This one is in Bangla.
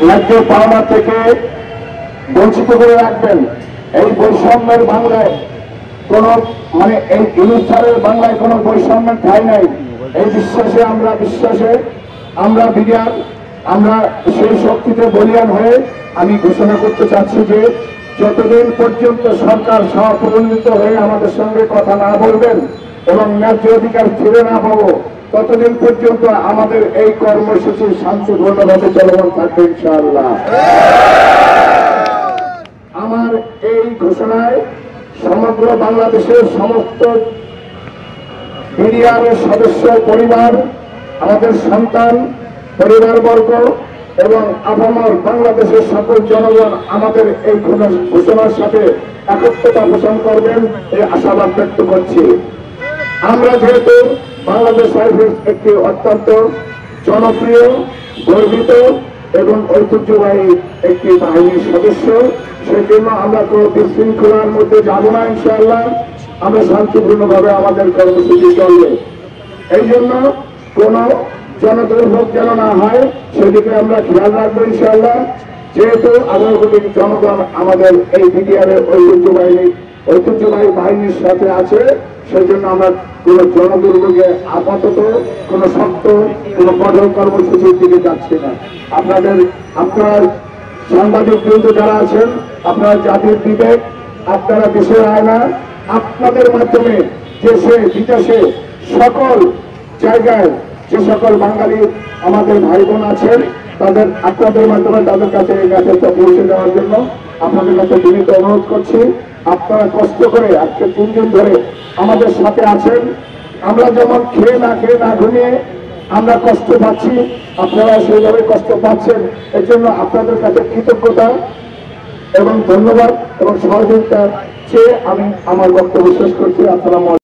ন্যায্য পাওনা থেকে বঞ্চিত করে রাখবেন। এই বৈষম্যের বাংলায় কোন এই ইনুসারের বাংলায় কোনো বৈষম্যের ঠাঁই নাই। এই বিশ্বাসে আমরা বিরিয়ার আমরা সেই শক্তিতে বলিয়ান হয়ে আমি ঘোষণা করতে চাচ্ছি যে যতদিন পর্যন্ত সরকার স্বপ্রণোদিত হয়ে আমাদের সঙ্গে কথা না বলবেন এবং ন্যায্য অধিকার ফিরে না পাবো ততদিন পর্যন্ত আমাদের এই কর্মসূচি শান্তিপূর্ণভাবে চলমান থাকবে ইনশাআল্লাহ। আমার এই ঘোষণায় সমগ্র বাংলাদেশের সমস্ত বিডিআরের সদস্য পরিবার, আমাদের সন্তান, পরিবারবর্গ এবং আপামর বাংলাদেশের সকল জনগণ আমাদের এই ঘোষণার সাথে একত্রতা পোষণ করবেন এই আশাবাদ ব্যক্ত করছি। আমরা যেহেতু বাংলাদেশ রাইফেলস একটি অত্যন্ত জনপ্রিয়, গর্বিত এবং ঐতিহ্যবাহী একটি বাহিনীর সদস্য, সেই জন্য আমরা কোনো বিশৃঙ্খলার মধ্যে যাব না ইনশাআল্লাহ। আমরা শান্তিপূর্ণভাবে আমাদের কর্মসূচি চলবে। এই জন্য কোন জনদুর্ভোগ যেন না হয় সেদিকে আমরা খেয়াল রাখবো ইনশাআল্লাহ। যেহেতু 18 কোটি জনগণ আমাদের এই বিডিআরের ঐতিহ্যবাহী বাহিনীর সাথে আছে, সেই জন্য আমরা কোন জনদুর্ভোগে আপাতত কোন শক্ত কোন কঠোর কর্মসূচির দিকে যাচ্ছি না। আপনার সাংবাদিক বৃন্দ যারা আছেন, আপনারা জাতির বিবেক, আপনারা দেশের আয়না, আপনাদের মাধ্যমে দেশে বিদেশে সকল জায়গায় যে সকল বাঙালি আমাদের ভাই বোন আছেন তাদের আপনাদের মাধ্যমে তাদের কাছে এই মেসেজটা পৌঁছে দেওয়ার জন্য আপনাদের কাছে বিনীত অনুরোধ করছি। আপনারা কষ্ট করে আজকে 3 দিন ধরে আমাদের সাথে আছেন। আমরা যেমন খেয়ে না ঘুমিয়ে আমরা কষ্ট পাচ্ছি, আপনারা সেইভাবে কষ্ট পাচ্ছেন। এর জন্য আপনাদের কাছে কৃতজ্ঞতা এবং ধন্যবাদ এবং সহযোগিতা চেয়ে আমি আমার বক্তব্য শেষ করছি। আসসালামু আলাইকুম।